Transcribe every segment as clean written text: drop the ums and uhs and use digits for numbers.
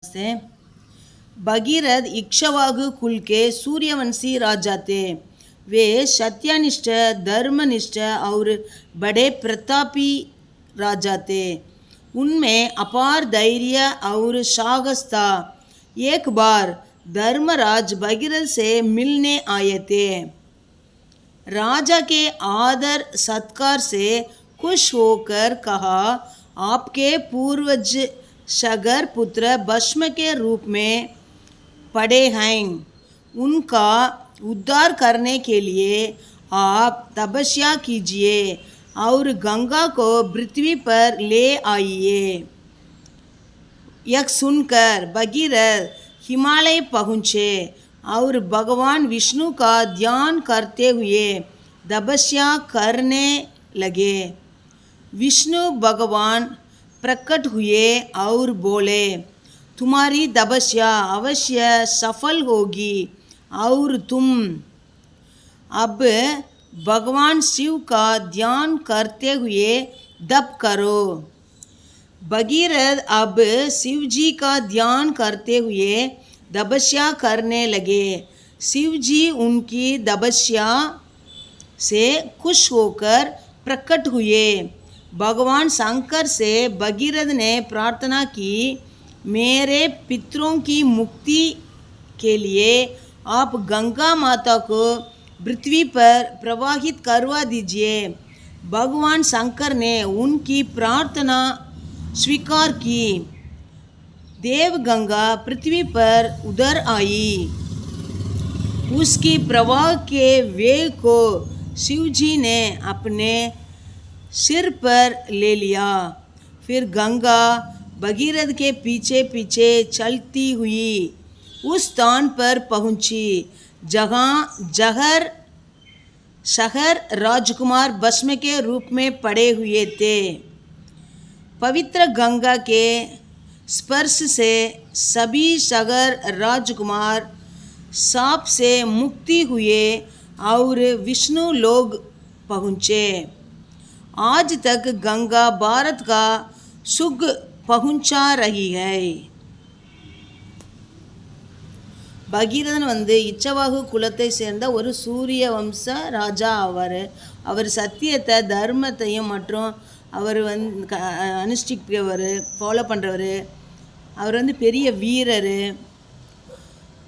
से भगीरथ इक्ष्वाकु कुल के सूर्यवंशी राजा थे। वे सत्यनिष्ठ, धर्मनिष्ठ और बड़े प्रतापी राजा थे। उनमें अपार धैर्य और साहस था। एक बार धर्मराज भगीरथ से मिलने आए थे। राजा के आदर सत्कार से खुश होकर कहा, आपके पूर्वज सगर पुत्र भस्म के रूप में पड़े हैं। उनका उद्धार करने के लिए आप तपस्या कीजिए और गंगा को पृथ्वी पर ले आइए। यह सुनकर भगीरथ हिमालय पहुँचे और भगवान विष्णु का ध्यान करते हुए तपस्या करने लगे। विष्णु भगवान प्रकट हुए और बोले, तुम्हारी तपस्या अवश्य सफल होगी और तुम अब भगवान शिव का ध्यान करते हुए तप करो। भगीरथ अब शिव जी का ध्यान करते हुए तपस्या करने लगे। शिव जी उनकी तपस्या से खुश होकर प्रकट हुए। भगवान शंकर से भगीरथ ने प्रार्थना की, मेरे पितरों की मुक्ति के लिए आप गंगा माता को पृथ्वी पर प्रवाहित करवा दीजिए। भगवान शंकर ने उनकी प्रार्थना स्वीकार की। देव गंगा पृथ्वी पर उतर आई। उसकी प्रवाह के वेग को शिव जी ने अपने सिर पर ले लिया। फिर गंगा भगीरथ के पीछे पीछे चलती हुई उस स्थान पर पहुंची जहाँ शहर राजकुमार भस्म के रूप में पड़े हुए थे। पवित्र गंगा के स्पर्श से सभी शहर राजकुमार साप से मुक्ति हुए और विष्णु लोग पहुँचे। आज तक गंगा भारत का सुख पहुँचा रही है। பகீரதன் இச்சவாகு குலத்தை சேர்ந்த ஒரு சூரிய வம்ச ராஜா ஆவார். அவர் சத்தியத்தை, தர்மத்தையும் மற்றும் அவர் அனுஷ்டிக்கிறவர், ஃபாலோ பண்ணுறவர். அவர் பெரிய வீரர்.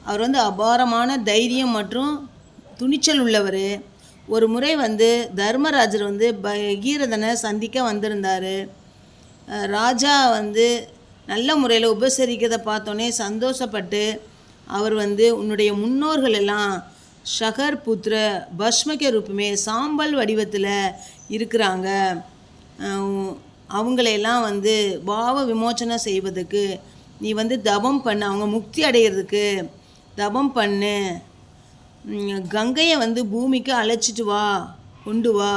அவர் அபாரமான தைரியம் மற்றும் துணிச்சல் உள்ளவர். ஒரு முறை தர்மராஜர் பகீரதனை சந்திக்க வந்திருந்தார். ராஜா நல்ல முறையில் உபசரிக்கிறதை பார்த்தோன்னே சந்தோஷப்பட்டு அவர் உன்னுடைய முன்னோர்கள் எல்லாம் ஷகர் புத்திர பஸ்மக ரூபமே சாம்பல் வடிவத்தில் இருக்கிறாங்க. அவங்களையெல்லாம் பாவ விமோச்சனம் செய்வதுக்கு நீ தவம் பண்ணு, அவங்க முக்தி அடைகிறதுக்கு தவம் பண்ணு. கங்கையை பூமிக்கு அழைச்சிட்டு வா, கொண்டு வா.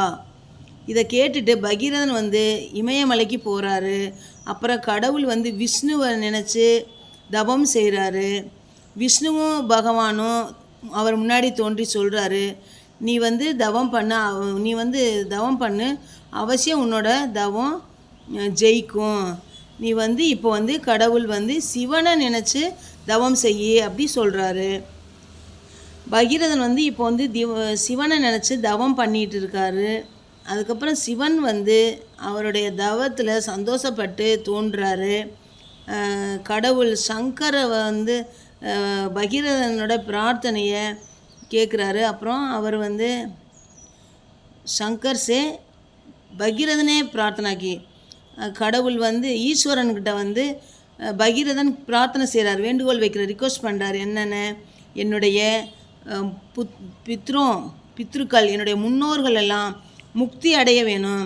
இதை கேட்டுட்டு பகீரதன் இமயமலைக்கு போகிறாரு. அப்புறம் கடவுள் விஷ்ணுவை நினச்சி தவம் செய்கிறாரு. விஷ்ணுவும் பகவானும் அவர் முன்னாடி தோன்றி சொல்கிறாரு, நீ தவம் பண்ண, நீ தவம் பண்ணு, அவசியம் உன்னோட தவம் ஜெயிக்கும். நீ இப்போ கடவுள் சிவனை நினச்சி தவம் செய்யி அப்படி சொல்கிறாரு. பகீரதன் இப்போ சிவனை நினச்சி தவம் பண்ணிகிட்டு இருக்காரு. அதுக்கப்புறம் சிவன் அவருடைய தவத்தில் சந்தோஷப்பட்டு தோன்றாரு. கடவுள் சங்கரை பகீரதனோட பிரார்த்தனையை கேட்குறாரு. அப்புறம் அவர் शंकर से பகீரதனே பிரார்த்தனா கி. கடவுள் ஈஸ்வரன்கிட்ட பகீரதன் பிரார்த்தனை செய்கிறார், வேண்டுகோள் வைக்கிறார், ரிக்வஸ்ட் பண்ணுறார். என்னென்ன, என்னுடைய பித்ருக்கள், என்னுடைய முன்னோர்கள் எல்லாம் முக்தி அடைய வேணும்.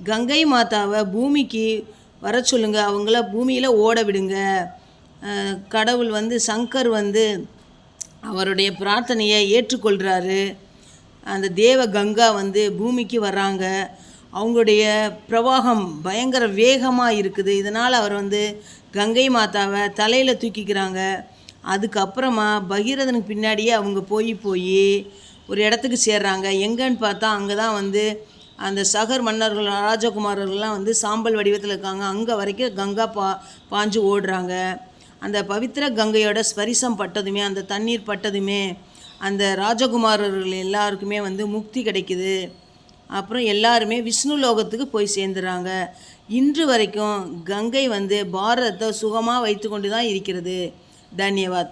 கங்கை மாதாவை பூமிக்கு வர சொல்லுங்க, அவங்கள பூமியில் ஓட விடுங்க. கடவுள் சங்கர் அவருடைய பிரார்த்தனையை ஏற்றுக்கொள்கிறாரு. அந்த தேவ கங்கா பூமிக்கு வர்றாங்க. அவங்களுடைய பிரவாகம் பயங்கர வேகமாக இருக்குது. இதனால் அவர் கங்கை மாதாவை தலையில் தூக்கிக்கிறாங்க. அதுக்கப்புறமா பகீரதனுக்கு பின்னாடியே அவங்க போய் ஒரு இடத்துக்கு சேர்றாங்க. எங்கன்னு பார்த்தா அங்கே தான் அந்த சகர் மன்னர்கள், ராஜகுமாரர்கள்லாம் சாம்பல் வடிவத்தில் இருக்காங்க. அங்கே வரைக்கும் கங்கா பாஞ்சு ஓடுறாங்க. அந்த பவித்திர கங்கையோட ஸ்பரிசம் பட்டதுமே, அந்த தண்ணீர் பட்டதுமே அந்த ராஜகுமாரர்கள் எல்லாருக்குமே வந்து முக்தி கிடைக்குது. அப்புறம் எல்லாருமே விஷ்ணு லோகத்துக்கு போய் சேர்ந்துறாங்க. இன்று வரைக்கும் கங்கை வந்து பாரதத்தை சுகமாக வைத்து கொண்டு தான் இருக்கிறது. தன்யவாத்.